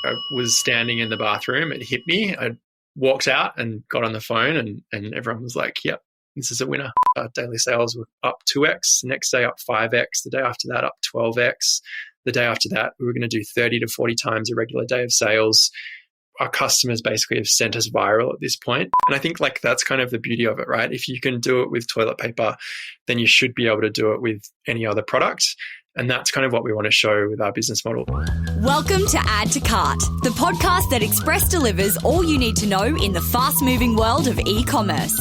I was standing in the bathroom. It hit me. I walked out and got on the phone, and everyone was like, yep, this is a winner. Our daily sales were up 2x, the next day up 5x, the day after that up 12x. The day after that, we were going to do 30 to 40 times a regular day of sales. Our customers basically have sent us viral at this point. And I think like that's kind of the beauty of it, right? If you can do it with toilet paper, then you should be able to do it with any other product. And that's kind of what we want to show with our business model. Welcome to Add to Cart, the podcast that Express delivers all you need to know in the fast-moving world of e-commerce.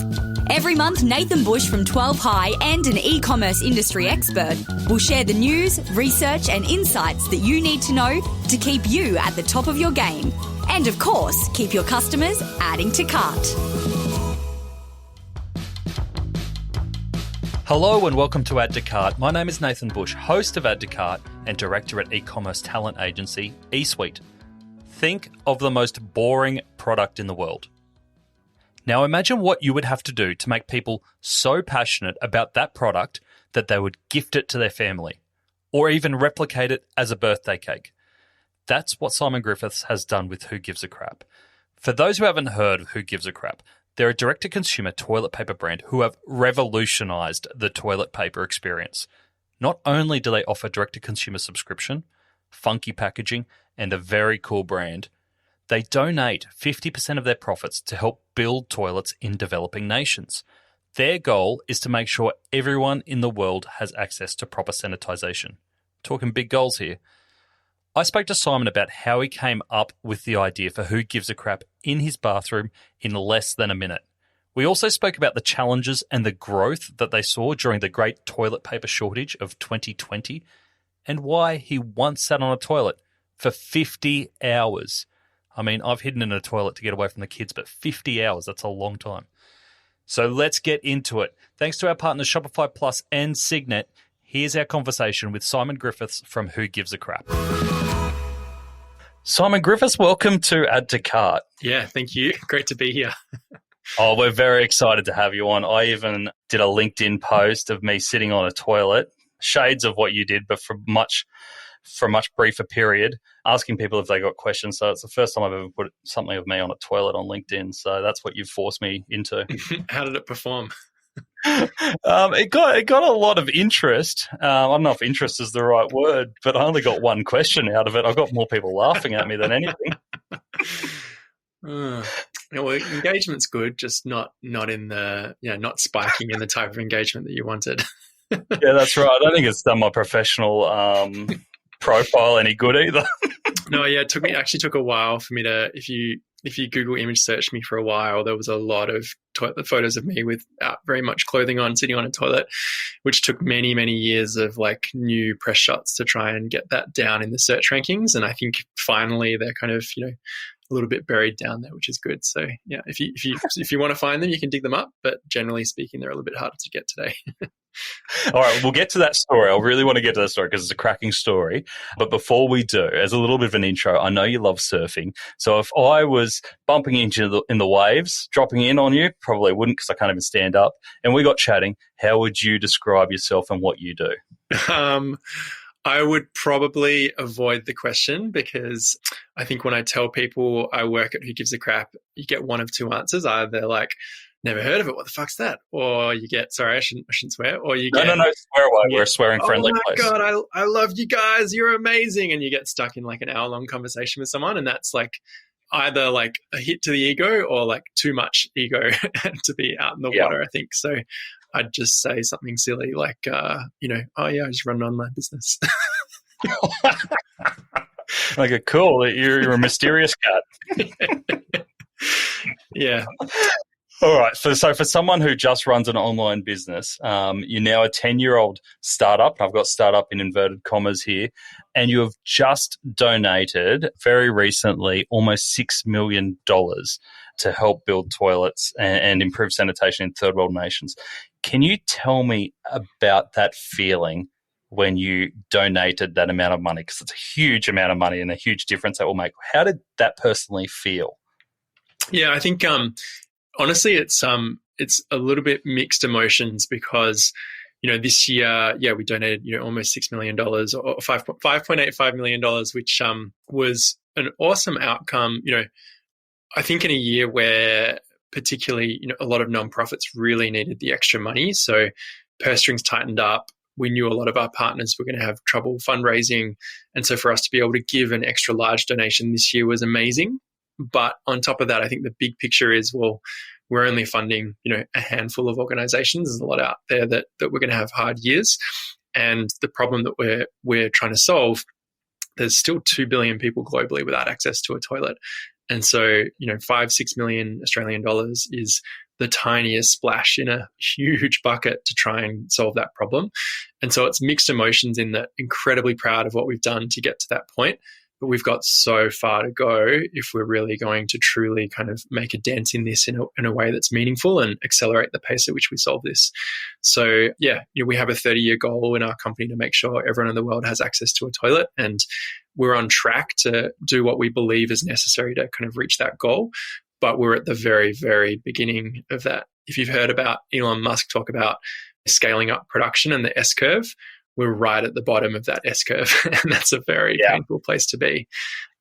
Every month, Nathan Bush from 12 High and an e-commerce industry expert will share the news, research and insights that you need to know to keep you at the top of your game. And of course, keep your customers adding to cart. Hello and welcome to Add to Cart. My name is Nathan Bush, host of Add to Cart and director at e-commerce talent agency eSuite. Think of the most boring product in the world. Now imagine what you would have to do to make people so passionate about that product that they would gift it to their family or even replicate it as a birthday cake. That's what Simon Griffiths has done with Who Gives a Crap. For those who haven't heard of Who Gives a Crap, they're a direct-to-consumer toilet paper brand who have revolutionized the toilet paper experience. Not only do they offer direct-to-consumer subscription, funky packaging, and a very cool brand, they donate 50% of their profits to help build toilets in developing nations. Their goal is to make sure everyone in the world has access to proper sanitization. Talking big goals here. I spoke to Simon about how he came up with the idea for Who Gives a Crap in his bathroom in less than a minute. We also spoke about the challenges and the growth that they saw during the great toilet paper shortage of 2020 and why he once sat on a toilet for 50 hours. I mean, I've hidden in a toilet to get away from the kids, but 50 hours, that's a long time. So let's get into it. Thanks to our partners Shopify Plus and Signet, here's our conversation with Simon Griffiths from Who Gives a Crap. Simon Griffiths, welcome to Add to Cart. Yeah, thank you. Great to be here. Oh, we're very excited to have you on. I even did a LinkedIn post of me sitting on a toilet, shades of what you did, but for a much briefer period, asking people if they got questions. So it's the first time I've ever put something of me on a toilet on LinkedIn. So that's what you've forced me into. How did it perform? It got a lot of interest. I don't know if interest is the right word, but I only got one question out of it. I got more people laughing at me than anything. Well, engagement's good, just not in the not spiking in the type of engagement that you wanted. Yeah, that's right. I don't think it's done my professional profile any good either. No, yeah, it took a while for me to. If you Google image search me for a while, there was a lot of toilet photos of me without very much clothing on, sitting on a toilet, which took many, many years of like new press shots to try and get that down in the search rankings. And I think finally they're kind of, a little bit buried down there, which is good. So yeah, if you want to find them, you can dig them up. But generally speaking, they're a little bit harder to get today. All right, we'll get to that story. I really want to get to that story because it's a cracking story. But before we do, as a little bit of an intro, I know you love surfing. So if I was bumping into in the waves, dropping in on you, probably wouldn't because I can't even stand up, and we got chatting, how would you describe yourself and what you do? I would probably avoid the question because I think when I tell people I work at Who Gives a Crap, you get one of two answers. Either like, never heard of it, what the fuck's that? Or you get, sorry, I shouldn't swear. Or you get, no, swear away. We're a swearing friendly place. Oh my God, I love you guys. You're amazing. And you get stuck in like an hour-long conversation with someone. And that's like either like a hit to the ego or like too much ego to be out in the water, I think. So I'd just say something silly like, oh yeah, I just run on my business. Like, cool. You're a mysterious cat. Yeah. All right. So for someone who just runs an online business, you're now a 10-year-old startup. I've got startup in inverted commas here. And you have just donated very recently almost $6 million to help build toilets and improve sanitation in third world nations. Can you tell me about that feeling when you donated that amount of money? Because it's a huge amount of money and a huge difference that will make. How did that personally feel? Yeah, I think honestly, it's a little bit mixed emotions because, this year, we donated, almost $6 million or $5.85 million, which was an awesome outcome. I think in a year where particularly, a lot of nonprofits really needed the extra money. So purse strings tightened up. We knew a lot of our partners were going to have trouble fundraising. And so for us to be able to give an extra large donation this year was amazing. But on top of that, I think the big picture is, well, we're only funding, a handful of organizations. There's a lot out there that we're going to have hard years. And the problem that we're trying to solve, there's still 2 billion people globally without access to a toilet. And so, 5-6 million Australian dollars is the tiniest splash in a huge bucket to try and solve that problem. And so it's mixed emotions in that incredibly proud of what we've done to get to that point. But we've got so far to go if we're really going to truly kind of make a dent in this in a way that's meaningful and accelerate the pace at which we solve this. So, we have a 30-year goal in our company to make sure everyone in the world has access to a toilet. And we're on track to do what we believe is necessary to kind of reach that goal. But we're at the very, very beginning of that. If you've heard about Elon Musk talk about scaling up production and the S-curve, we're right at the bottom of that S-curve, and that's a very painful place to be.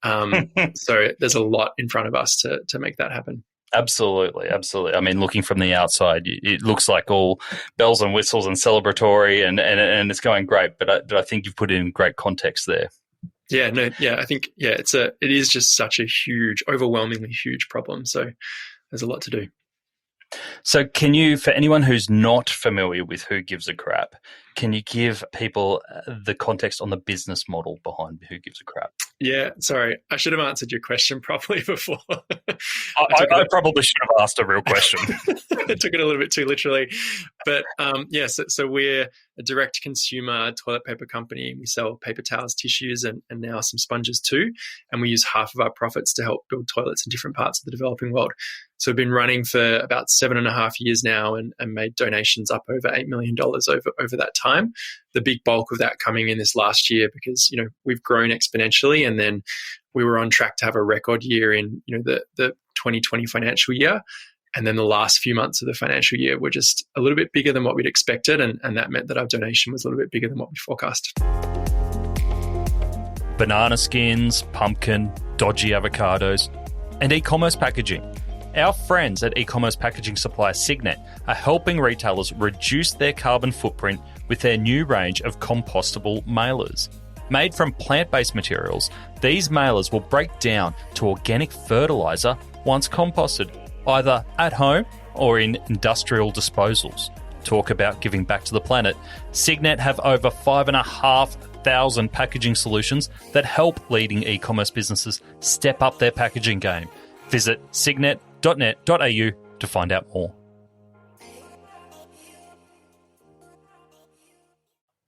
So there's a lot in front of us to make that happen. Absolutely. I mean, looking from the outside, it looks like all bells and whistles and celebratory, and it's going great. But I think you've put it in great context there. I think it is just such a huge, overwhelmingly huge problem. So there's a lot to do. So can you, for anyone who's not familiar with Who Gives a Crap, can you give people the context on the business model behind Who Gives a Crap? Yeah, sorry. I should have answered your question properly before. I probably should have asked a real question. I took it a little bit too literally. But so we're a direct consumer toilet paper company. We sell paper towels, tissues, and now some sponges too. And we use half of our profits to help build toilets in different parts of the developing world. So we've been running for about 7.5 years now and made donations up over $8 million over that time. The big bulk of that coming in this last year because, we've grown exponentially, and then we were on track to have a record year in, the 2020 financial year. And then the last few months of the financial year were just a little bit bigger than what we'd expected. And that meant that our donation was a little bit bigger than what we forecast. Banana skins, pumpkin, dodgy avocados, and e-commerce packaging. Our friends at e-commerce packaging supplier Signet are helping retailers reduce their carbon footprint with their new range of compostable mailers. Made from plant-based materials, these mailers will break down to organic fertilizer once composted, either at home or in industrial disposals. Talk about giving back to the planet. Signet have over 5,500 packaging solutions that help leading e-commerce businesses step up their packaging game. Visit signet.net.au to find out more.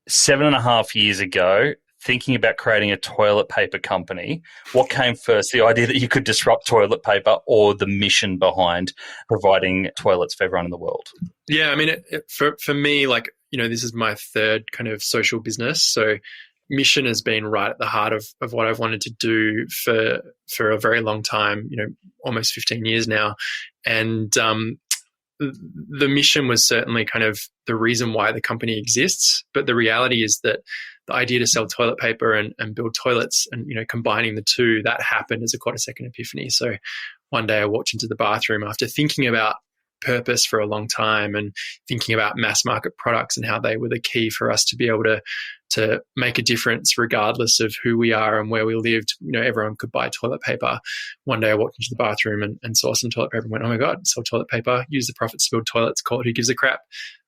7.5 years ago, thinking about creating a toilet paper company, what came first, the idea that you could disrupt toilet paper or the mission behind providing toilets for everyone in the world? Yeah, I mean, for me, this is my third kind of social business. So mission has been right at the heart of what I've wanted to do for a very long time, almost 15 years now. And the mission was certainly kind of the reason why the company exists. But the reality is that the idea to sell toilet paper and build toilets and, combining the two, that happened as a quarter-second epiphany. So one day I walked into the bathroom after thinking about purpose for a long time and thinking about mass market products and how they were the key for us to be able to make a difference regardless of who we are and where we lived. Everyone could buy toilet paper. One day I walked into the bathroom and saw some toilet paper and went, oh my God, sell toilet paper, use the profits to build toilets, call it Who Gives a Crap.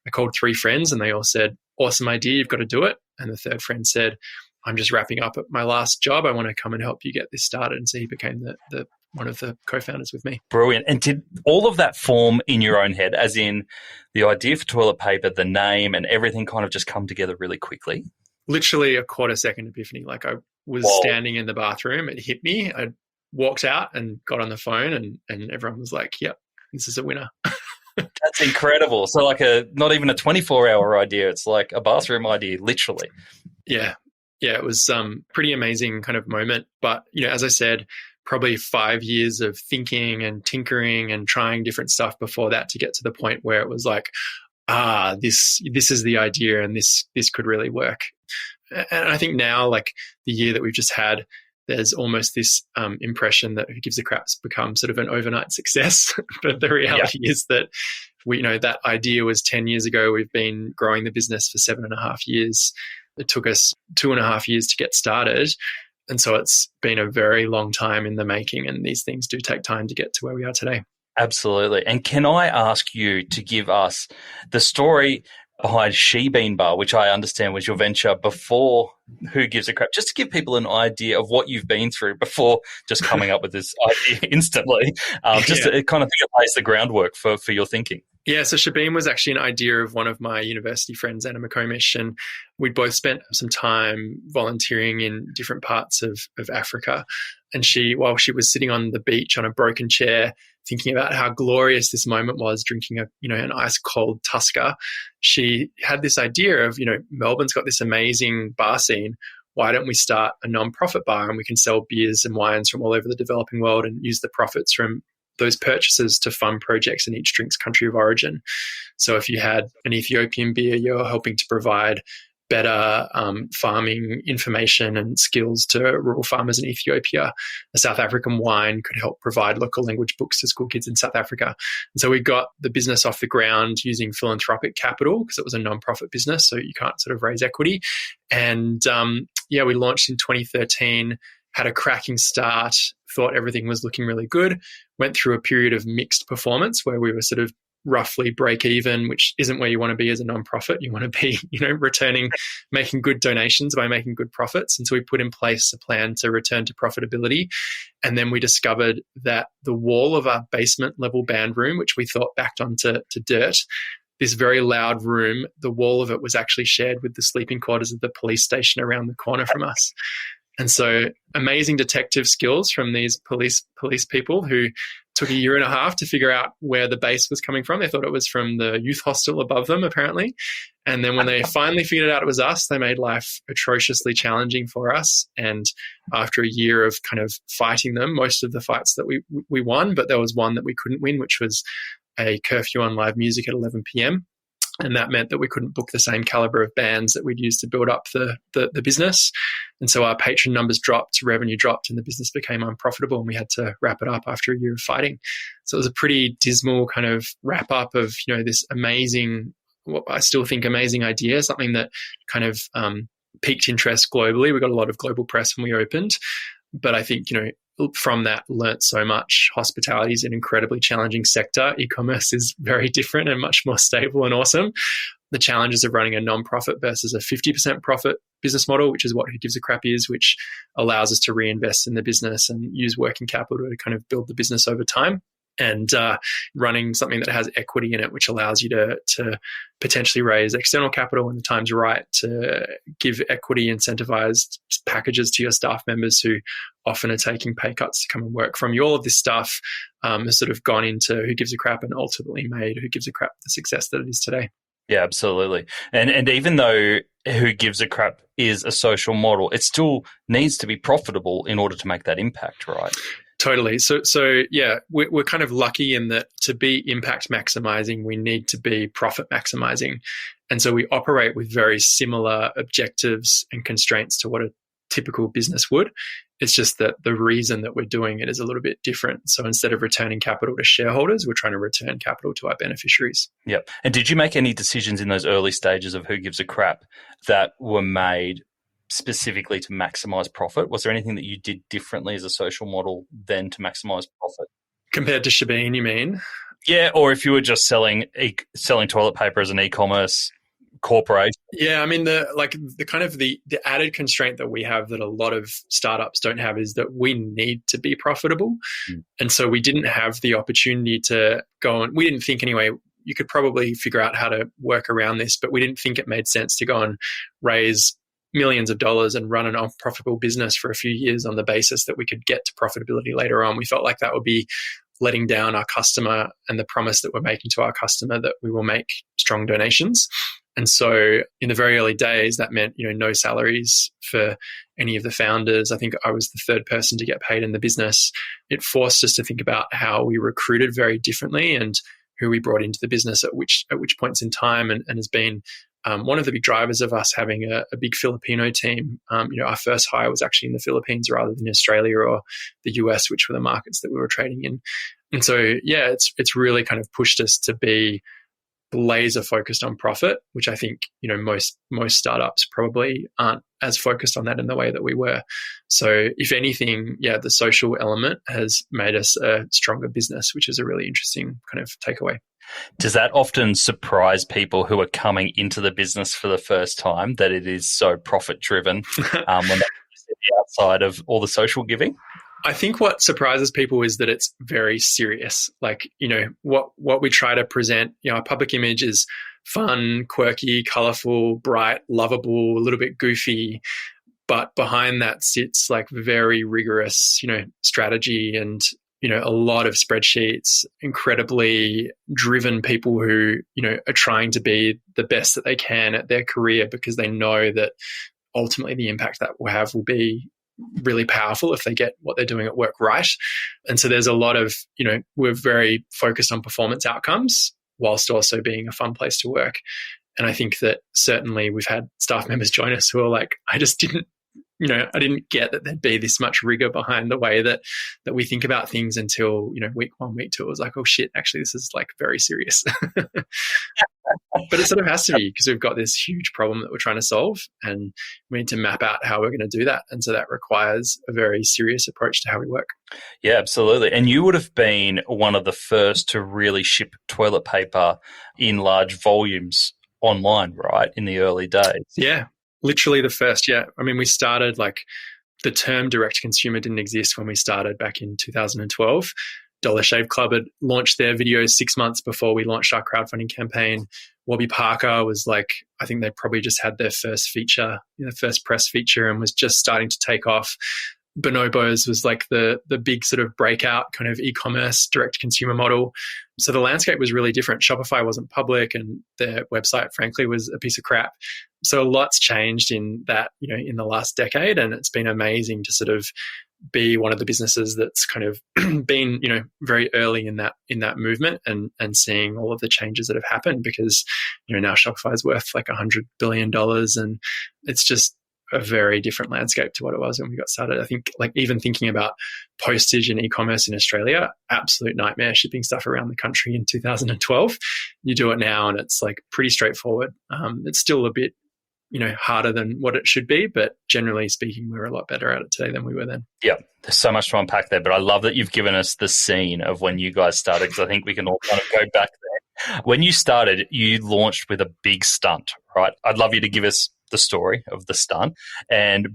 I called 3 friends and they all said, awesome idea, you've got to do it. And the third friend said, I'm just wrapping up at my last job. I want to come and help you get this started. And so he became the one of the co-founders with me. Brilliant. And did all of that form in your own head, as in the idea for toilet paper, the name and everything kind of just come together really quickly? Literally a quarter-second epiphany. I was standing in the bathroom, it hit me. I walked out and got on the phone and everyone was like, yep, this is a winner. That's incredible. So not even a 24-hour idea. It's like a bathroom idea, literally. Yeah, it was pretty amazing kind of moment. But, as I said, probably 5 years of thinking and tinkering and trying different stuff before that to get to the point where it was like, this is the idea and this could really work. And I think now, the year that we've just had, there's almost this impression that Who Gives a Crap's become sort of an overnight success. But the reality is that that idea was 10 years ago. We've been growing the business for 7.5 years. It took us 2.5 years to get started. And so it's been a very long time in the making, and these things do take time to get to where we are today. Absolutely. And can I ask you to give us the story behind She Bean Bar, which I understand was your venture before Who Gives a Crap, just to give people an idea of what you've been through before just coming up with this idea instantly, just to kind of lays the groundwork for your thinking. Yeah, so Shabeen was actually an idea of one of my university friends, Anna McComish, and we'd both spent some time volunteering in different parts of Africa. And while she was sitting on the beach on a broken chair, thinking about how glorious this moment was, drinking an ice cold Tusker, she had this idea of, Melbourne's got this amazing bar scene. Why don't we start a non-profit bar, and we can sell beers and wines from all over the developing world and use the profits from those purchases to fund projects in each drink's country of origin. So if you had an Ethiopian beer, you're helping to provide better farming information and skills to rural farmers in Ethiopia. A South African wine could help provide local language books to school kids in South Africa. And so we got the business off the ground using philanthropic capital, because it was a non-profit business, so you can't sort of raise equity. And we launched in 2013, had a cracking start, thought everything was looking really good, went through a period of mixed performance where we were sort of roughly break even, which isn't where you want to be as a nonprofit. You want to be, making good donations by making good profits. And so we put in place a plan to return to profitability. And then we discovered that the wall of our basement level band room, which we thought backed onto dirt, this very loud room, the wall of it was actually shared with the sleeping quarters of the police station around the corner from us. And so amazing detective skills from these police people who took 1.5 years to figure out where the base was coming from. They thought it was from the youth hostel above them, apparently. And then when they finally figured out it was us, they made life atrociously challenging for us. And after 1 year of kind of fighting them, most of the fights that we won, but there was one that we couldn't win, which was a curfew on live music at 11 p.m. And that meant that we couldn't book the same caliber of bands that we'd used to build up the business. And so our patron numbers dropped, revenue dropped, and the business became unprofitable, and we had to wrap it up after 1 year of fighting. So it was a pretty dismal kind of wrap up of, this amazing, what I still think amazing idea, something that kind of piqued interest globally. We got a lot of global press when we opened. But I think, from that, learnt so much. Hospitality is an incredibly challenging sector. E-commerce is very different and much more stable and awesome. The challenges of running a non-profit versus a 50% profit business model, which is what Who Gives a Crap is, which allows us to reinvest in the business and use working capital to kind of build the business over time. And running something that has equity in it, which allows you to potentially raise external capital when the time's right, to give equity incentivized packages to your staff members who often are taking pay cuts to come and work from you. All of this stuff has sort of gone into Who Gives a Crap and ultimately made Who Gives a Crap the success that it is today. Yeah, absolutely. And even though Who Gives a Crap is a social model, it still needs to be profitable in order to make that impact, right? Totally. So yeah, we're kind of lucky in that to be impact maximizing, we need to be profit maximizing. And so we operate with very similar objectives and constraints to what a typical business would. It's just that the reason that we're doing it is a little bit different. So instead of returning capital to shareholders, we're trying to return capital to our beneficiaries. Yep. And did you make any decisions in those early stages of Who Gives a Crap that were made specifically to maximize profit? Was there anything that you did differently as a social model then to maximize profit? Compared to Shabeen, you mean? Yeah, or if you were just selling toilet paper as an e-commerce corporation. Yeah, I mean the added constraint that we have that a lot of startups don't have is that we need to be profitable. And so we didn't have the opportunity to go on. We didn't think anyway, you could probably figure out how to work around this, but we didn't think it made sense to go and raise millions of dollars and run an unprofitable business for a few years on the basis that we could get to profitability later on. We felt like that would be letting down our customer and the promise that we're making to our customer that we will make strong donations. And so in the very early days, that meant, no salaries for any of the founders. I think I was the third person to get paid in the business. It forced us to think about how we recruited very differently and who we brought into the business at which points in time, and has been one of the big drivers of us having a big Filipino team. Our first hire was actually in the Philippines rather than Australia or the US, which were the markets that we were trading in. And so, yeah, it's really kind of pushed us to be laser focused on profit, which I think, most startups probably aren't as focused on that in the way that we were. So if anything, the social element has made us a stronger business, which is a really interesting kind of takeaway. Does that often surprise people who are coming into the business for the first time that it is so profit driven when they're outside of all the social giving? I think what surprises people is that it's very serious. Like, what we try to present, our public image is fun, quirky, colorful, bright, lovable, a little bit goofy. But behind that sits like very rigorous, strategy and, a lot of spreadsheets, incredibly driven people who, are trying to be the best that they can at their career because they know that ultimately the impact that will have will be really powerful if they get what they're doing at work right. And so there's a lot of, we're very focused on performance outcomes whilst also being a fun place to work. And I think that certainly we've had staff members join us who are like, I didn't get that there'd be this much rigor behind the way that we think about things until, week 1, week 2, it was like, oh shit, actually this is like very serious. But it sort of has to be because we've got this huge problem that we're trying to solve and we need to map out how we're going to do that. And so that requires a very serious approach to how we work. Yeah, absolutely. And you would have been one of the first to really ship toilet paper in large volumes online, right, in the early days? Yeah, literally the first. Yeah. I mean, we started the term direct consumer didn't exist when we started back in 2012. Dollar Shave Club had launched their videos 6 months before we launched our crowdfunding campaign. Warby Parker was I think they probably just had their first feature, first press feature and was just starting to take off. Bonobos was the big sort of breakout kind of e-commerce direct consumer model. So the landscape was really different. Shopify wasn't public and their website, frankly, was a piece of crap. So a lot's changed in that, in the last decade. And it's been amazing to sort of be one of the businesses that's kind of been, very early in that movement and seeing all of the changes that have happened because, now Shopify is worth $100 billion and it's just a very different landscape to what it was when we got started. I think even thinking about postage and e-commerce in Australia, absolute nightmare shipping stuff around the country in 2012. You do it now and it's pretty straightforward. It's still a bit, harder than what it should be, but generally speaking, we're a lot better at it today than we were then. Yeah, there's so much to unpack there, but I love that you've given us the scene of when you guys started because I think we can all kind of go back there. When you started, you launched with a big stunt, right? I'd love you to give us the story of the stunt,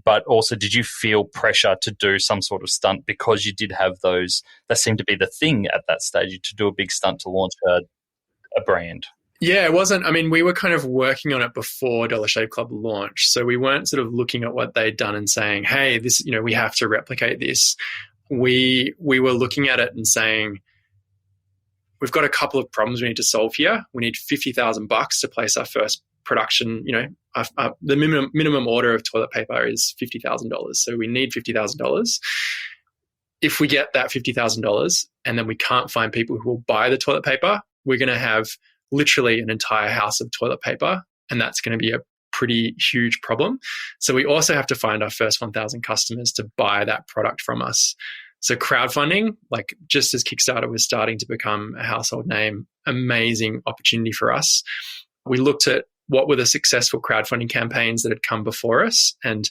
but also did you feel pressure to do some sort of stunt because you did have those that seemed to be the thing at that stage to do a big stunt to launch a brand? Yeah, it wasn't. I mean, we were kind of working on it before Dollar Shave Club launched. So we weren't sort of looking at what they'd done and saying, hey, this, we have to replicate this. We were looking at it and saying, we've got a couple of problems we need to solve here. We need $50,000 to place our first production. The minimum order of toilet paper is $50,000. So we need $50,000. If we get that $50,000 and then we can't find people who will buy the toilet paper, we're going to have literally an entire house of toilet paper, and that's going to be a pretty huge problem. So we also have to find our first 1,000 customers to buy that product from us. So crowdfunding, just as Kickstarter was starting to become a household name, amazing opportunity for us. We looked at what were the successful crowdfunding campaigns that had come before us, and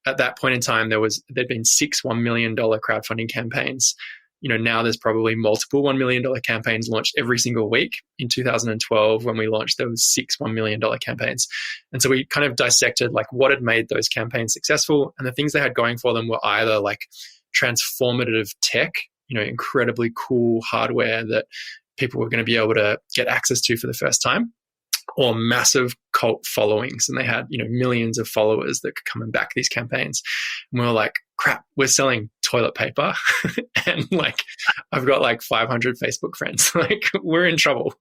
at that point in time, there'd been 6 $1 million crowdfunding campaigns. Now there's probably multiple $1 million campaigns launched every single week. In 2012, when we launched, there was 6 $1 million campaigns. And so we kind of dissected what had made those campaigns successful. And the things they had going for them were either transformative tech, incredibly cool hardware that people were going to be able to get access to for the first time, or massive cult followings. And they had, millions of followers that could come and back these campaigns. And we were like, crap, we're selling toilet paper. And I've got 500 Facebook friends. We're in trouble.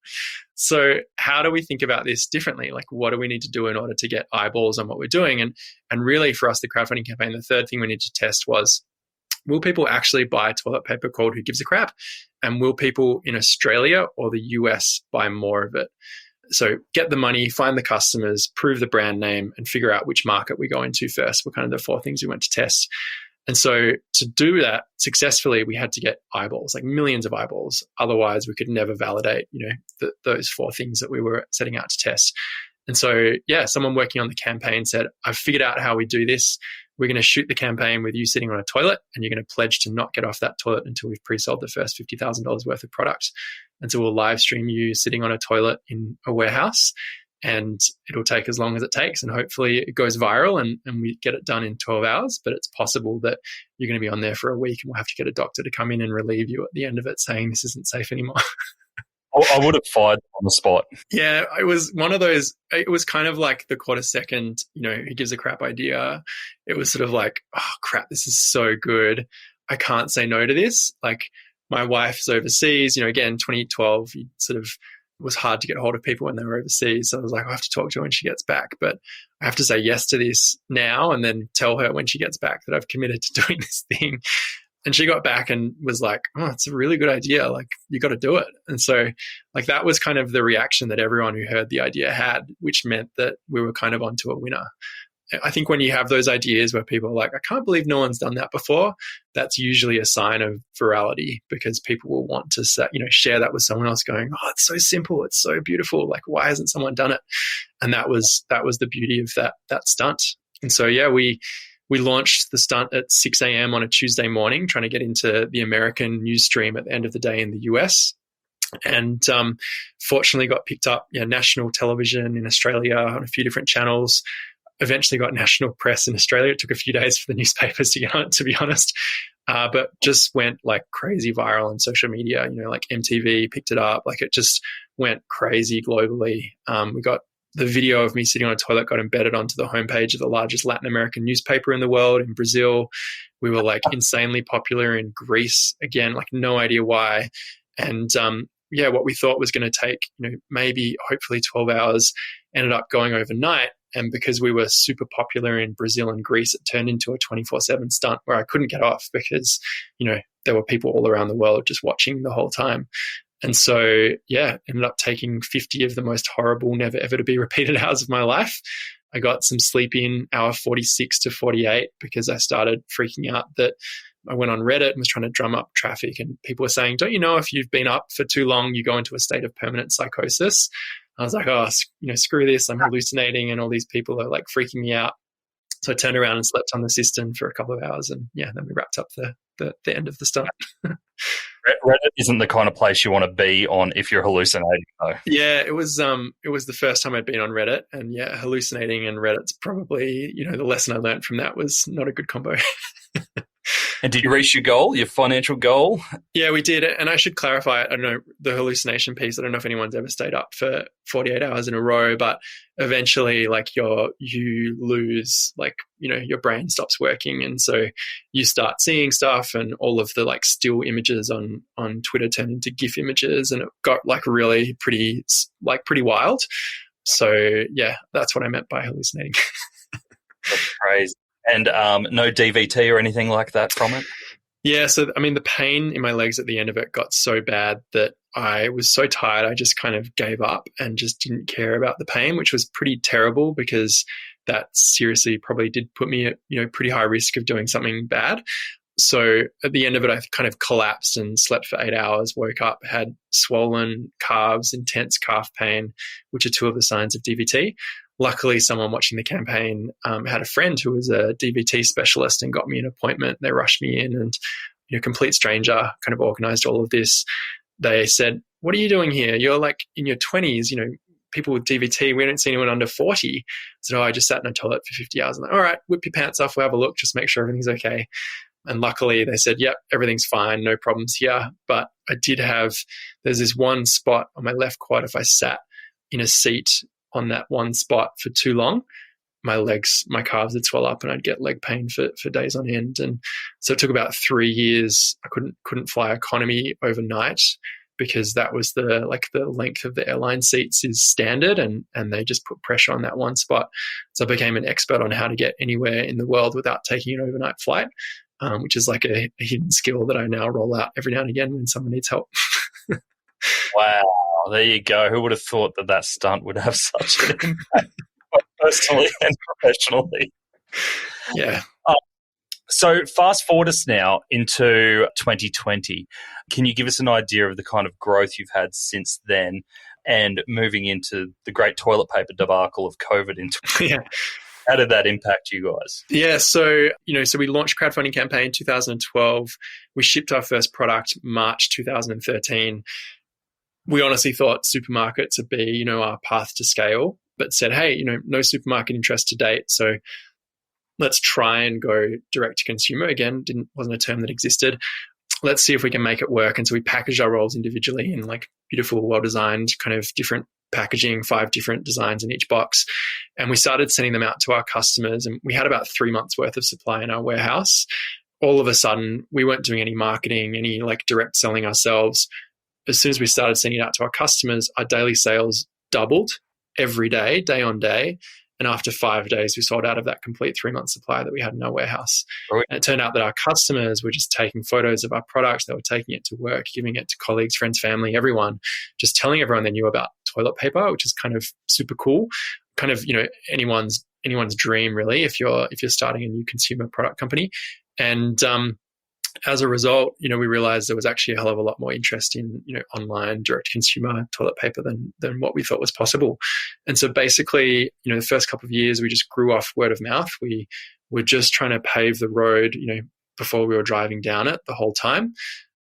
So how do we think about this differently? What do we need to do in order to get eyeballs on what we're doing? And really for us, the crowdfunding campaign, the third thing we need to test was, will people actually buy toilet paper called Who Gives a Crap? And will people in Australia or the US buy more of it? So get the money, find the customers, prove the brand name, and figure out which market we go into first were kind of the 4 things we went to test. And so to do that successfully, we had to get eyeballs, like millions of eyeballs. Otherwise, we could never validate, those 4 things that we were setting out to test. And so, someone working on the campaign said, I've figured out how we do this. We're going to shoot the campaign with you sitting on a toilet, and you're going to pledge to not get off that toilet until we've pre-sold the first $50,000 worth of product. And so we'll live stream you sitting on a toilet in a warehouse, and it'll take as long as it takes. And hopefully it goes viral and we get it done in 12 hours. But it's possible that you're going to be on there for a week, and we'll have to get a doctor to come in and relieve you at the end of it, saying this isn't safe anymore. I would have fired on the spot. Yeah, it was one of those, it was kind of like the quarter second, who gives a crap idea. It was sort of like, oh crap, this is so good. I can't say no to this. Like my wife's overseas, again, 2012, it sort of was hard to get hold of people when they were overseas. So I was like, I have to talk to her when she gets back, but I have to say yes to this now and then tell her when she gets back that I've committed to doing this thing. And she got back and was like, oh, it's a really good idea. Like, you got to do it. And so, like, that was kind of the reaction that everyone who heard the idea had, which meant that we were kind of onto a winner. I think when you have those ideas where people are like, I can't believe no one's done that before, that's usually a sign of virality, because people will want to share that with someone else going, oh, it's so simple. It's so beautiful. Like, why hasn't someone done it? And that was the beauty of that stunt. And so, we launched the stunt at 6 a.m. on a Tuesday morning, trying to get into the American news stream at the end of the day in the US. And fortunately got picked up national television in Australia on a few different channels. Eventually got national press in Australia. It took a few days for the newspapers to get on it, to be honest. But just went like crazy viral on social media. Like MTV picked it up. Like it just went crazy globally. We got the video of me sitting on a toilet got embedded onto the homepage of the largest Latin American newspaper in the world, in Brazil. We were like insanely popular in Greece, again, like no idea why. And what we thought was going to take, maybe hopefully 12 hours ended up going overnight. And because we were super popular in Brazil and Greece, it turned into a 24/7 stunt where I couldn't get off because, there were people all around the world just watching the whole time. And so, ended up taking 50 of the most horrible, never ever to be repeated hours of my life. I got some sleep in hour 46 to 48 because I started freaking out that I went on Reddit and was trying to drum up traffic, and people were saying, don't you know, if you've been up for too long, you go into a state of permanent psychosis. I was like, oh, screw this. I'm hallucinating and all these people are like freaking me out. So I turned around and slept on the system for a couple of hours, and then we wrapped up the end of the stunt. Reddit isn't the kind of place you want to be on if you're hallucinating, though. Yeah, it was the first time I'd been on Reddit, and hallucinating and Reddit's probably, the lesson I learned from that was not a good combo. And did you reach your goal, your financial goal? Yeah, we did. And I should clarify, I don't know, the hallucination piece, I don't know if anyone's ever stayed up for 48 hours in a row, but eventually like you lose, like, your brain stops working. And so you start seeing stuff, and all of the like still images on Twitter turn into GIF images, and it got like really pretty wild. So that's what I meant by hallucinating. That's crazy. And no DVT or anything like that from it? Yeah, so I mean, the pain in my legs at the end of it got so bad that I was so tired, I just kind of gave up and just didn't care about the pain, which was pretty terrible because that seriously probably did put me at, pretty high risk of doing something bad. So at the end of it, I kind of collapsed and slept for 8 hours, woke up, had swollen calves, intense calf pain, which are 2 of the signs of DVT. Luckily, someone watching the campaign had a friend who was a DVT specialist and got me an appointment. They rushed me in, and complete stranger kind of organized all of this. They said, what are you doing here? You're like in your 20s, people with DVT, we don't see anyone under 40. So I just sat in a toilet for 50 hours. I'm like, all right, whip your pants off, we'll have a look, just make sure everything's okay. And luckily they said, yep, everything's fine, no problems here. But I did there's this one spot on my left quad, if I sat in a seat on that one spot for too long, my calves would swell up and I'd get leg pain for days on end. And so it took about 3 years. I couldn't fly economy overnight because that was the length of the airline seats is standard, and they just put pressure on that one spot. So I became an expert on how to get anywhere in the world without taking an overnight flight, which is like a hidden skill that I now roll out every now and again when someone needs help. Wow. Oh, there you go. Who would have thought that stunt would have such an impact, both personally and professionally? Yeah. So fast forward us now into 2020. Can you give us an idea of the kind of growth you've had since then and moving into the great toilet paper debacle of COVID in 2020? Yeah. How did that impact you guys? Yeah, so we launched a crowdfunding campaign in 2012. We shipped our first product March 2013. We honestly thought supermarkets would be, our path to scale, but said, hey, no supermarket interest to date. So let's try and go direct to consumer. Again, wasn't a term that existed. Let's see if we can make it work. And so we packaged our rolls individually in like beautiful, well-designed kind of different packaging, 5 different designs in each box. And we started sending them out to our customers. And we had about 3 months worth of supply in our warehouse. All of a sudden, we weren't doing any marketing, any like direct selling ourselves. As soon as we started sending it out to our customers, our daily sales doubled every day, day on day. And after 5 days, we sold out of that complete 3-month supply that we had in our warehouse. Right. And it turned out that our customers were just taking photos of our products. They were taking it to work, giving it to colleagues, friends, family, everyone, just telling everyone they knew about toilet paper, which is kind of super cool. Kind of, anyone's dream, really, if you're starting a new consumer product company. And as a result, we realized there was actually a hell of a lot more interest in, online direct consumer toilet paper than what we thought was possible. And so basically, the first couple of years, we just grew off word of mouth. We were just trying to pave the road, before we were driving down it the whole time.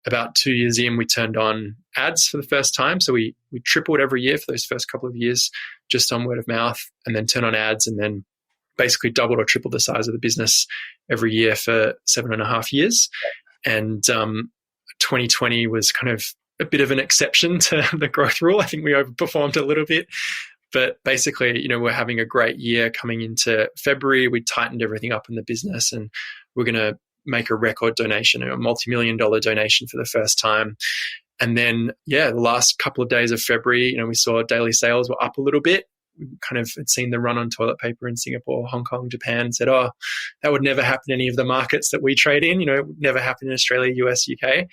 About 2 years in, we turned on ads for the first time. So we tripled every year for those first couple of years just on word of mouth, and then turn on ads, and then basically doubled or tripled the size of the business every year for 7.5 years. And 2020 was kind of a bit of an exception to the growth rule. I think we overperformed a little bit. But basically, we're having a great year coming into February. We tightened everything up in the business, and we're going to make a record donation, a multi-million-dollar donation for the first time. And then, the last couple of days of February, we saw daily sales were up a little bit. We kind of had seen the run on toilet paper in Singapore, Hong Kong, Japan, and said, oh, that would never happen in any of the markets that we trade in. It would never happen in Australia, US, UK.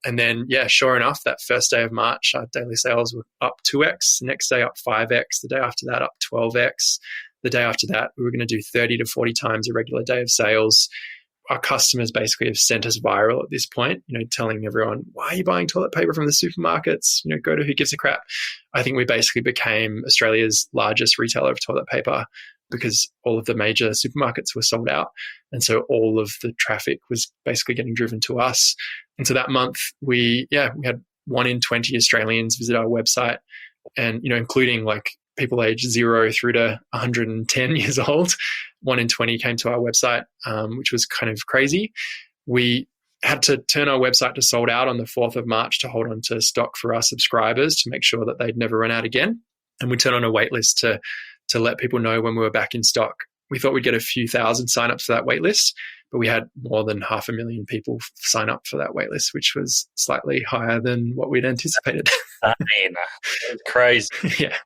And then, sure enough, that first day of March, our daily sales were up 2x, the next day up 5x, the day after that up 12x. The day after that, we were going to do 30 to 40 times a regular day of sales. Our customers basically have sent us viral at this point, telling everyone, why are you buying toilet paper from the supermarkets? Go to Who Gives a Crap. I think we basically became Australia's largest retailer of toilet paper because all of the major supermarkets were sold out. And so all of the traffic was basically getting driven to us. And so that month, we had 1 in 20 Australians visit our website, and, including like people aged 0 through to 110 years old. 1 in 20 came to our website, which was kind of crazy. We had to turn our website to sold out on the 4th of March to hold on to stock for our subscribers to make sure that they'd never run out again. And we turned on a wait list to let people know when we were back in stock. We thought we'd get a few thousand signups for that wait list, but we had more than 500,000 people sign up for that wait list, which was slightly higher than what we'd anticipated. I mean, it's crazy. Yeah.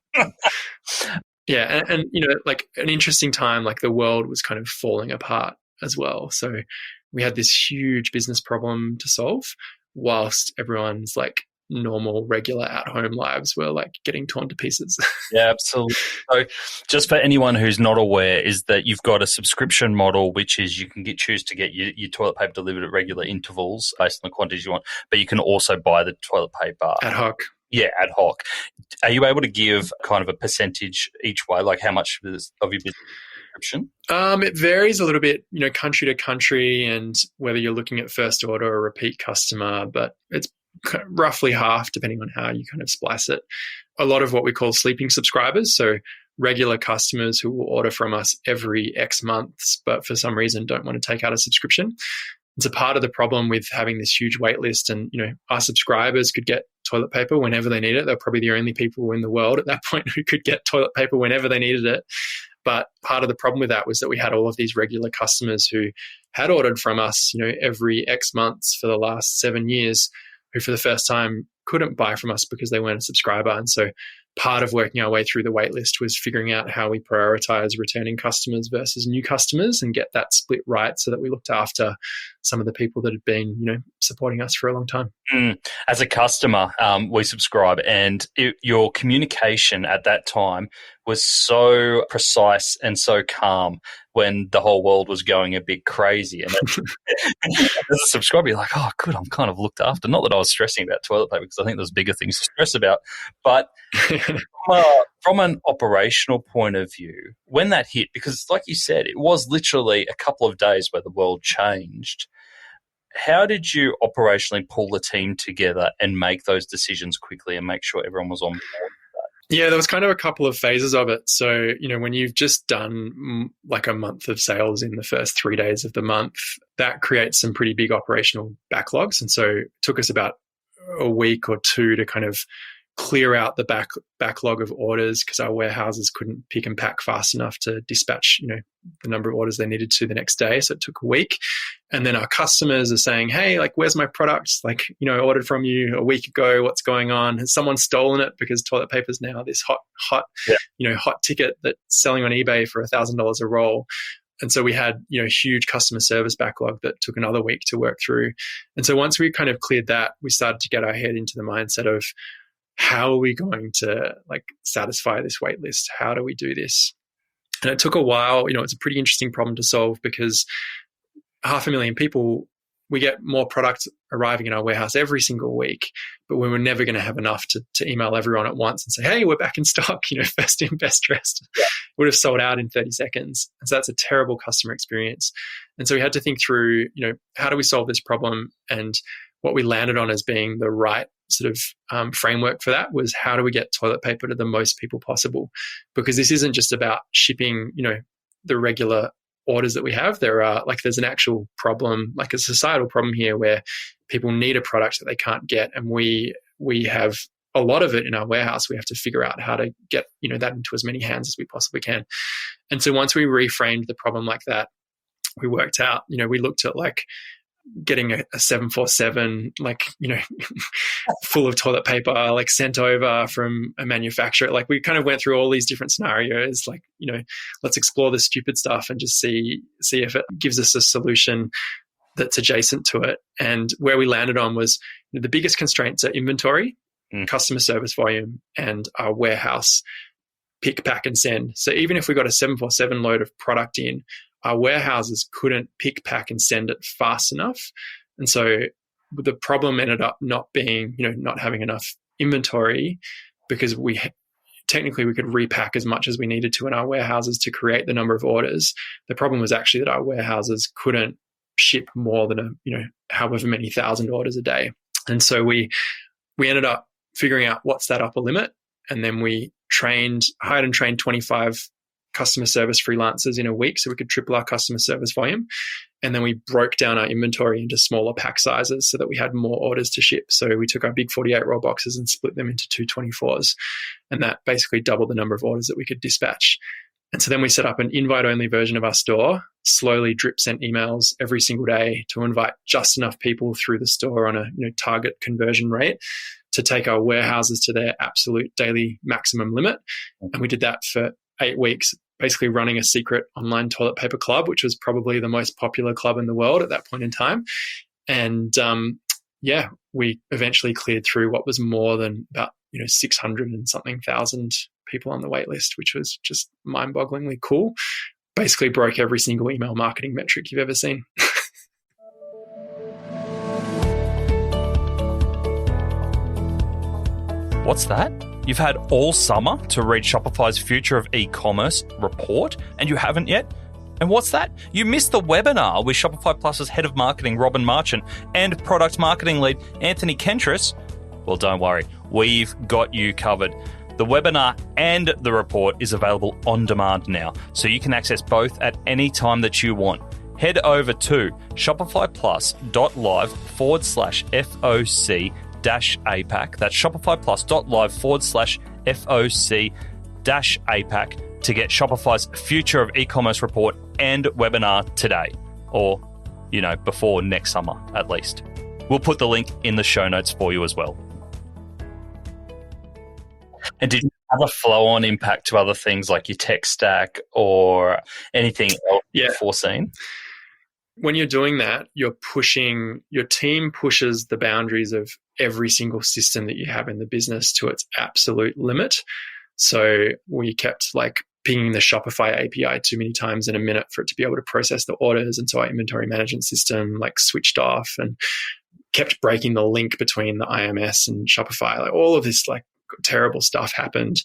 Yeah. And like an interesting time, like the world was kind of falling apart as well. So we had this huge business problem to solve whilst everyone's like normal, regular at-home lives were like getting torn to pieces. Yeah, absolutely. So just for anyone who's not aware, is that you've got a subscription model, which is you can choose to get your toilet paper delivered at regular intervals based on the quantities you want, but you can also buy the toilet paper ad hoc. Yeah, ad hoc. Are you able to give kind of a percentage each way, like how much of your business subscription? It varies a little bit, country to country, and whether you're looking at first order or repeat customer, but it's roughly half depending on how you kind of splice it. A lot of what we call sleeping subscribers, so regular customers who will order from us every X months, but for some reason don't want to take out a subscription. It's a part of the problem with having this huge wait list, and our subscribers could get toilet paper whenever they need it. They're probably the only people in the world at that point who could get toilet paper whenever they needed it. But part of the problem with that was that we had all of these regular customers who had ordered from us, every X months for the last 7 years, who for the first time couldn't buy from us because they weren't a subscriber. And so part of working our way through the wait list was figuring out how we prioritize returning customers versus new customers and get that split right so that we looked after some of the people that had been, supporting us for a long time. As a customer, we subscribe, and your communication at that time was so precise and so calm when the whole world was going a bit crazy. And as a subscriber, you're like, oh, good, I'm kind of looked after. Not that I was stressing about toilet paper, because I think there's bigger things to stress about. But from an operational point of view, when that hit, because like you said, it was literally a couple of days where the world changed. How did you operationally pull the team together and make those decisions quickly and make sure everyone was on board? Yeah, there was kind of a couple of phases of it. So, when you've just done like a month of sales in the first 3 days of the month, that creates some pretty big operational backlogs. And so it took us about a week or two to kind of clear out the backlog of orders, because our warehouses couldn't pick and pack fast enough to dispatch, the number of orders they needed to the next day. So it took a week. And then our customers are saying, hey, like, where's my product? Like, I ordered from you a week ago. What's going on? Has someone stolen it? Because toilet paper is now this hot ticket that's selling on eBay for $1,000 a roll. And so we had, huge customer service backlog that took another week to work through. And so once we kind of cleared that, we started to get our head into the mindset of, how are we going to satisfy this wait list? How do we do this? And it took a while. It's a pretty interesting problem to solve, because 500,000 people, we get more product arriving in our warehouse every single week, but we were never going to have enough to email everyone at once and say, hey, we're back in stock, first in, best dressed. Yeah. Would have sold out in 30 seconds. And so that's a terrible customer experience. And so we had to think through, how do we solve this problem? And what we landed on as being the right sort of framework for that was, how do we get toilet paper to the most people possible? Because this isn't just about shipping, the regular orders that we have. There's an actual problem, like a societal problem here, where people need a product that they can't get. And we have a lot of it in our warehouse. We have to figure out how to get, that into as many hands as we possibly can. And so once we reframed the problem like that, we worked out, we looked at getting a 747, full of toilet paper, sent over from a manufacturer. We kind of went through all these different scenarios, let's explore the stupid stuff and just see if it gives us a solution that's adjacent to it. And where we landed on was, the biggest constraints are inventory, customer service volume, and our warehouse pick, pack, and send. So even if we got a 747 load of product in, our warehouses couldn't pick, pack, and send it fast enough. And so the problem ended up not being, not having enough inventory, because technically we could repack as much as we needed to in our warehouses to create the number of orders. The problem was actually that our warehouses couldn't ship more than however many thousand orders a day. And so we ended up figuring out what's that upper limit. And then we hired and trained 25 customer service freelancers in a week, so we could triple our customer service volume. And then we broke down our inventory into smaller pack sizes so that we had more orders to ship. So we took our big 48 roll boxes and split them into 2 24s. And that basically doubled the number of orders that we could dispatch. And so then we set up an invite-only version of our store, slowly drip sent emails every single day to invite just enough people through the store on a target conversion rate to take our warehouses to their absolute daily maximum limit. And we did that for 8 weeks, basically running a secret online toilet paper club, which was probably the most popular club in the world at that point in time. And we eventually cleared through what was more than about 600 and something thousand people on the wait list, which was just mind-bogglingly cool. Basically broke every single email marketing metric you've ever seen. What's that? You've had all summer to read Shopify's Future of E-commerce report, and you haven't yet? And what's that? You missed the webinar with Shopify Plus's head of marketing, Robin Marchant, and product marketing lead, Anthony Kentris? Well, don't worry. We've got you covered. The webinar and the report is available on demand now, so you can access both at any time that you want. Head over to shopifyplus.live/FOC APAC. That's shopifyplus.live/FOC-APAC to get Shopify's Future of E-commerce report and webinar today, or, before next summer at least. We'll put the link in the show notes for you as well. And did you have a flow-on impact to other things like your tech stack or anything else foreseen? when you're doing that, your team pushes the boundaries of every single system that you have in the business to its absolute limit. So we kept like pinging the Shopify API too many times in a minute for it to be able to process the orders. And so our inventory management system like switched off and kept breaking the link between the IMS and Shopify. Like all of this like terrible stuff happened.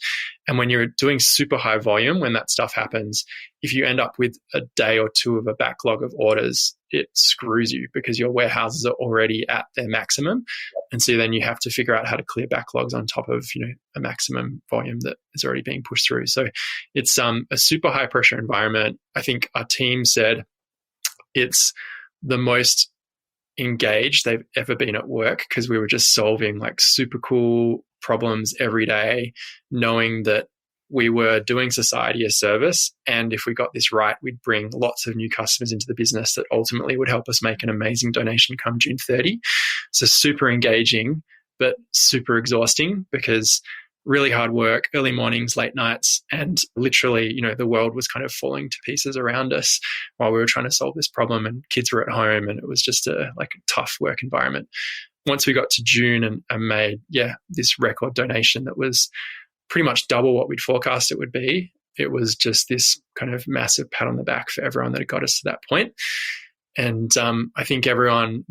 And when you're doing super high volume, when that stuff happens, if you end up with a day or two of a backlog of orders, it screws you because your warehouses are already at their maximum. And so then you have to figure out how to clear backlogs on top of, a maximum volume that is already being pushed through. So it's a super high pressure environment. I think our team said it's the most engaged they've ever been at work because we were just solving like super cool problems every day, knowing that we were doing society a service. And if we got this right, we'd bring lots of new customers into the business that ultimately would help us make an amazing donation come June 30. So super engaging, but super exhausting because really hard work, early mornings, late nights, and literally, the world was kind of falling to pieces around us while we were trying to solve this problem and kids were at home and it was just a tough work environment. Once we got to June and made, this record donation that was pretty much double what we'd forecast it would be, it was just this kind of massive pat on the back for everyone that had got us to that point. And I think everyone,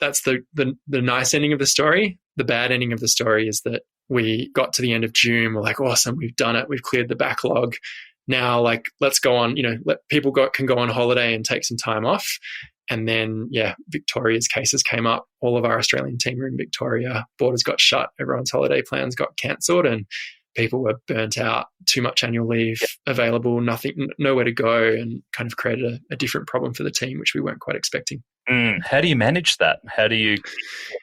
that's the nice ending of the story. The bad ending of the story is that we got to the end of June. We're like, awesome, we've done it. We've cleared the backlog. Now, let's go on, let people can go on holiday and take some time off. And then, Victoria's cases came up. All of our Australian team were in Victoria. Borders got shut. Everyone's holiday plans got cancelled and people were burnt out, too much annual leave available, nowhere to go, and kind of created a different problem for the team, which we weren't quite expecting. How do you manage that? How do you get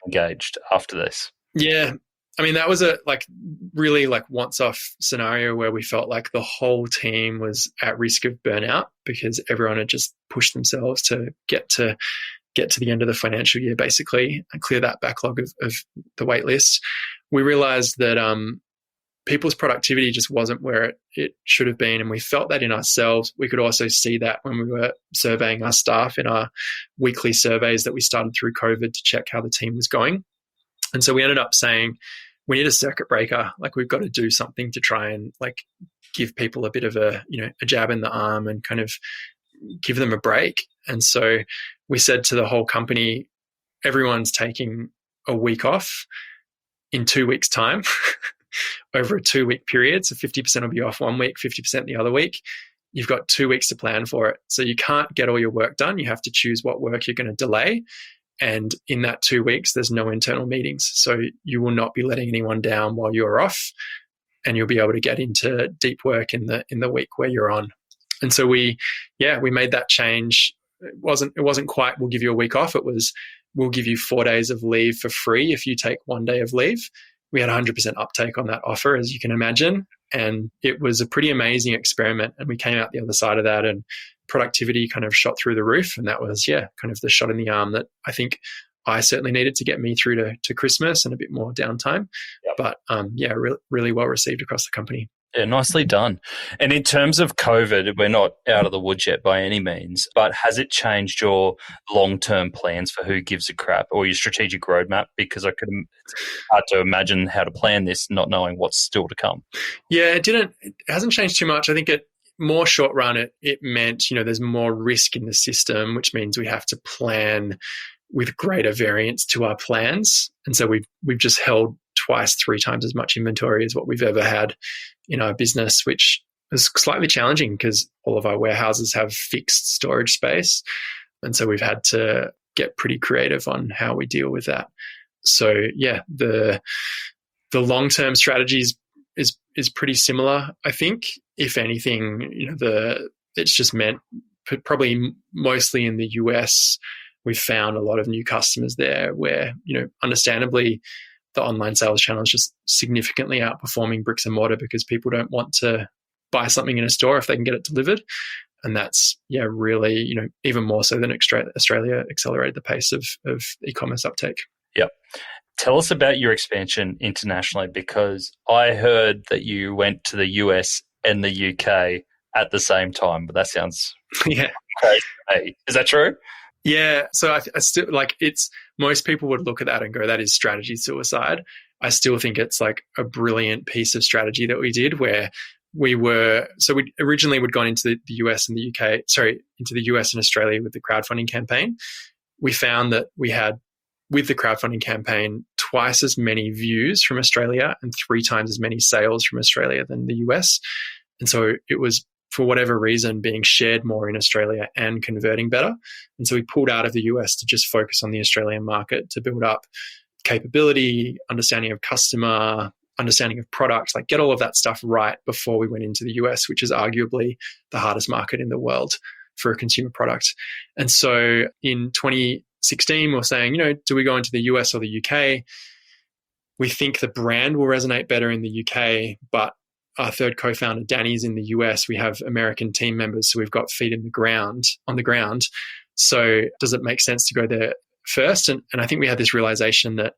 engaged after this? Yeah. I mean, that was a really once-off scenario where we felt like the whole team was at risk of burnout because everyone had just pushed themselves to get to the end of the financial year, basically, and clear that backlog of the wait list. We realized that people's productivity just wasn't where it should have been, and we felt that in ourselves. We could also see that when we were surveying our staff in our weekly surveys that we started through COVID to check how the team was going. And so we ended up saying, we need a circuit breaker. We've got to do something to try and give people a bit of a jab in the arm and kind of give them a break. And so we said to the whole company, everyone's taking a week off in 2 weeks' time over a 2-week period. So 50% will be off 1 week, 50% the other week. You've got 2 weeks to plan for it. So you can't get all your work done. You have to choose what work you're going to delay. And in that 2 weeks, there's no internal meetings. So you will not be letting anyone down while you're off, and you'll be able to get into deep work in the week where you're on. And so we made that change. It wasn't quite, we'll give you a week off. It was, we'll give you 4 days of leave for free if you take 1 day of leave. We had 100% uptake on that offer, as you can imagine. And it was a pretty amazing experiment. And we came out the other side of that and productivity kind of shot through the roof. And that was, kind of the shot in the arm that I think I certainly needed to get me through to Christmas and a bit more downtime. Yep. But really well received across the company. Yeah, nicely done. And in terms of COVID, we're not out of the woods yet by any means, but has it changed your long-term plans for Who Gives a Crap or your strategic roadmap? Because it's hard to imagine how to plan this not knowing what's still to come. Yeah, it hasn't changed too much. I think more short run, it meant, there's more risk in the system, which means we have to plan with greater variance to our plans. And so we've just held 2-3 times as much inventory as what we've ever had in our business, which is slightly challenging because all of our warehouses have fixed storage space. And so we've had to get pretty creative on how we deal with that. So the long-term strategies is pretty similar. I think, if anything, it's just meant probably mostly in the US, we've found a lot of new customers there where, understandably, the online sales channel is just significantly outperforming bricks and mortar because people don't want to buy something in a store if they can get it delivered. And that's, really, even more so than Australia accelerated the pace of e-commerce uptake. Yep. Tell us about your expansion internationally, because I heard that you went to the US and the UK at the same time. But that sounds Yeah. crazy to me. Is that true? Yeah. So I still like it's most people would look at that and go, that is strategy suicide. I still think it's like a brilliant piece of strategy that we did where we originally would gone into the US and the UK, into the US and Australia with the crowdfunding campaign. We found that we had, with the crowdfunding campaign, twice as many views from Australia and 3 times as many sales from Australia than the US. And so it was, for whatever reason, being shared more in Australia and converting better. And so we pulled out of the US to just focus on the Australian market to build up capability, understanding of customer, understanding of product, like get all of that stuff right before we went into the US, which is arguably the hardest market in the world for a consumer product. And so in 2016, we're saying, do we go into the US or the UK? We think the brand will resonate better in the UK, but our third co-founder, Danny's in the US. We have American team members, so we've got feet on the ground. So does it make sense to go there first? And I think we had this realization that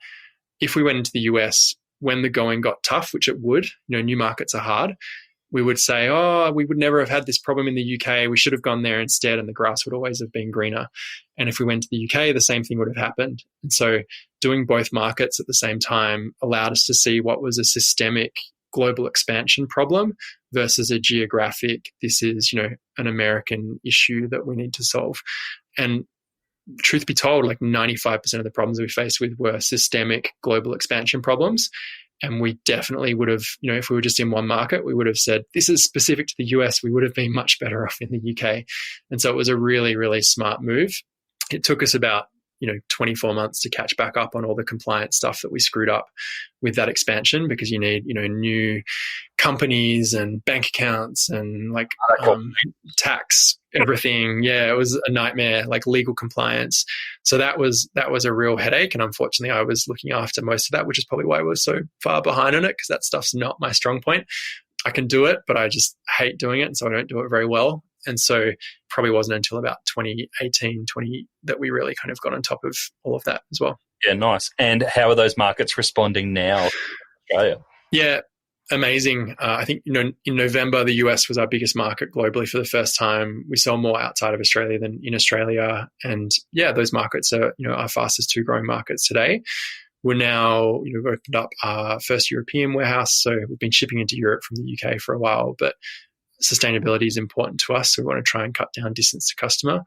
if we went into the US when the going got tough, which it would, new markets are hard, we would say, we would never have had this problem in the UK. We should have gone there instead, and the grass would always have been greener. And if we went to the UK, the same thing would have happened. And so doing both markets at the same time allowed us to see what was a systemic global expansion problem versus a geographic, this is, an American issue that we need to solve. And truth be told, like 95% of the problems we faced with were systemic global expansion problems. And we definitely would have, if we were just in one market, we would have said, this is specific to the US, we would have been much better off in the UK. And so it was a really, really smart move. It took us about 24 months to catch back up on all the compliance stuff that we screwed up with that expansion, because you need, new companies and bank accounts and tax, everything. Yeah, it was a nightmare, like legal compliance. So that was a real headache. And unfortunately, I was looking after most of that, which is probably why I was so far behind on it, because that stuff's not my strong point. I can do it, but I just hate doing it. And so I don't do it very well. And so probably wasn't until about 2018, that we really kind of got on top of all of that as well. Yeah, nice. And how are those markets responding now in Australia? Yeah, amazing. I think, in November, the US was our biggest market globally for the first time. We sell more outside of Australia than in Australia. And yeah, those markets are, our fastest 2 growing markets today. We're now, we've opened up our first European warehouse. So we've been shipping into Europe from the UK for a while, but sustainability is important to us. So we want to try and cut down distance to customer.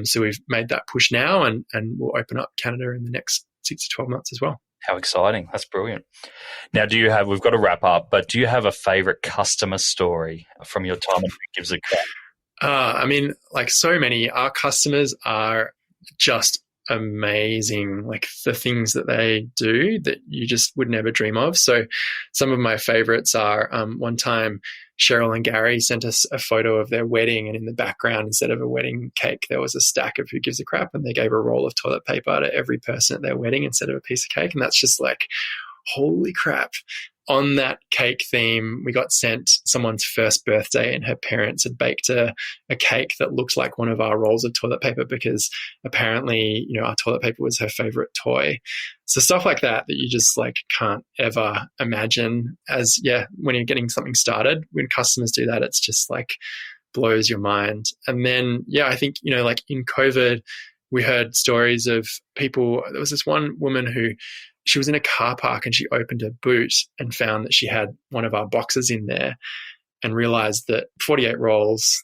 So we've made that push now, and we'll open up Canada in the next 6 to 12 months as well. How exciting. That's brilliant. Now, we've got to wrap up, but do you have a favorite customer story from your time at Gives a Crap? Like so many, our customers are just amazing, like the things that they do that you just would never dream of. So some of my favorites are one time Cheryl and Gary sent us a photo of their wedding, and in the background, instead of a wedding cake, there was a stack of Who Gives a Crap, and they gave a roll of toilet paper to every person at their wedding instead of a piece of cake. And that's just like, holy crap. On that cake theme, we got sent someone's first birthday, and her parents had baked a cake that looked like one of our rolls of toilet paper, because apparently, our toilet paper was her favorite toy. So stuff like that you just like can't ever imagine when you're getting something started. When customers do that, it's just like blows your mind. And then, I think, like in COVID, we heard stories of people. There was this one woman who, she was in a car park and she opened her boot and found that she had one of our boxes in there, and realized that 48 rolls,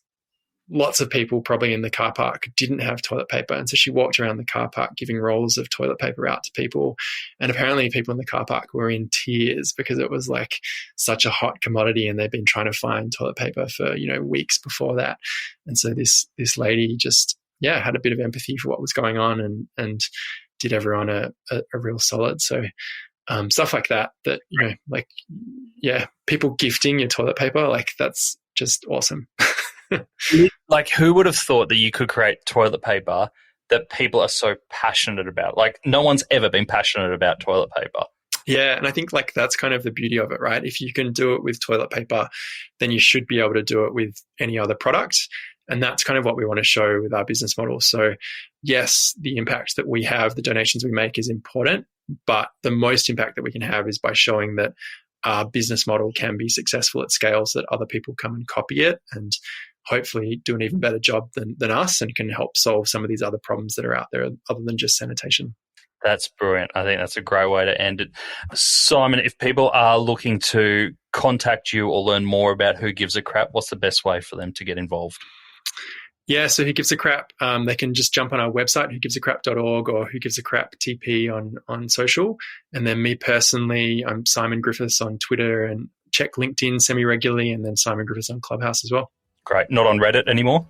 lots of people probably in the car park didn't have toilet paper. And so she walked around the car park giving rolls of toilet paper out to people. And apparently people in the car park were in tears, because it was like such a hot commodity, and they'd been trying to find toilet paper for, weeks before that. And so this lady just, had a bit of empathy for what was going on, and did everyone a real solid. So stuff like that, people gifting your toilet paper, like that's just awesome. Like, who would have thought that you could create toilet paper that people are so passionate about? Like, no one's ever been passionate about toilet paper. Yeah, and I think like that's kind of the beauty of it, right? If you can do it with toilet paper, then you should be able to do it with any other product. And that's kind of what we want to show with our business model. So yes, the impact that we have, the donations we make is important, but the most impact that we can have is by showing that our business model can be successful at scales that other people come and copy it and hopefully do an even better job than us and can help solve some of these other problems that are out there other than just sanitation. That's brilliant. I think that's a great way to end it. Simon, if people are looking to contact you or learn more about Who Gives a Crap, what's the best way for them to get involved? Yeah, so Who Gives a Crap, they can just jump on our website, whogivesacrap.org, or Who Gives a Crap TP on social. And then me personally, I'm Simon Griffiths on Twitter, and check LinkedIn semi-regularly, and then Simon Griffiths on Clubhouse as well. Great. Not on Reddit anymore?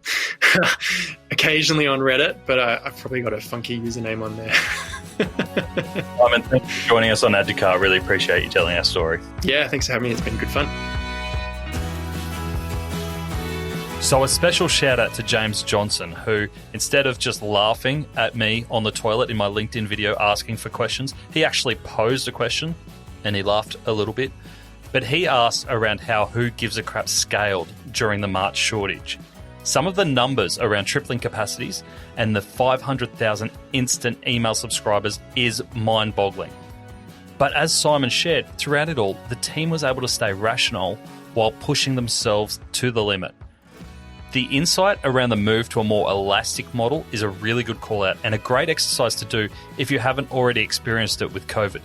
Occasionally on Reddit, but I've probably got a funky username on there. Simon, thanks for joining us on Add to Cart. Really appreciate you telling our story. Yeah, thanks for having me. It's been good fun. So a special shout out to James Johnson, who, instead of just laughing at me on the toilet in my LinkedIn video asking for questions, he actually posed a question and he laughed a little bit. But he asked around how Who Gives a Crap scaled during the March shortage. Some of the numbers around tripling capacities and the 500,000 instant email subscribers is mind-boggling. But as Simon shared, throughout it all, the team was able to stay rational while pushing themselves to the limit. The insight around the move to a more elastic model is a really good call out and a great exercise to do if you haven't already experienced it with COVID.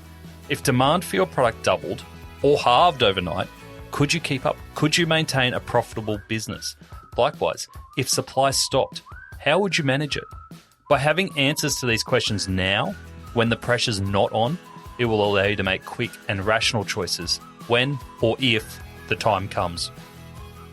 If demand for your product doubled or halved overnight, could you keep up? Could you maintain a profitable business? Likewise, if supply stopped, how would you manage it? By having answers to these questions now, when the pressure's not on, it will allow you to make quick and rational choices when or if the time comes.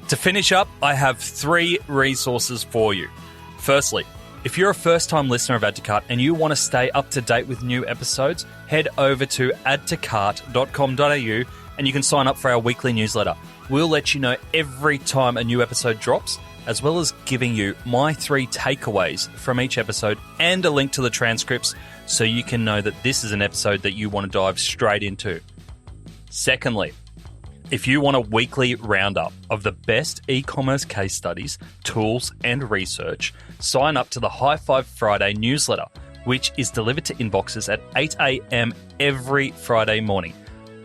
To finish up, I have 3 resources for you. Firstly, if you're a first-time listener of Add to Cart and you want to stay up to date with new episodes, head over to addtocart.com.au and you can sign up for our weekly newsletter. We'll let you know every time a new episode drops, as well as giving you my 3 takeaways from each episode and a link to the transcripts so you can know that this is an episode that you want to dive straight into. Secondly, if you want a weekly roundup of the best e-commerce case studies, tools, and research, sign up to the High Five Friday newsletter, which is delivered to inboxes at 8 a.m. every Friday morning.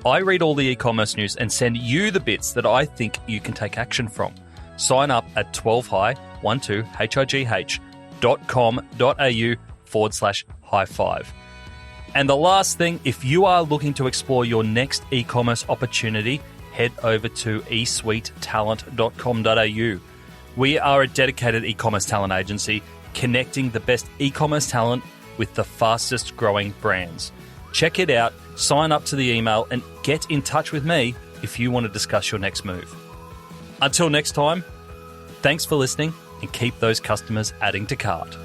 I read all the e-commerce news and send you the bits that I think you can take action from. Sign up at 12high.com.au/high five. And the last thing, if you are looking to explore your next e-commerce opportunity, head over to esuitetalent.com.au. We are a dedicated e-commerce talent agency connecting the best e-commerce talent with the fastest growing brands. Check it out, sign up to the email, and get in touch with me if you want to discuss your next move. Until next time, thanks for listening and keep those customers adding to cart.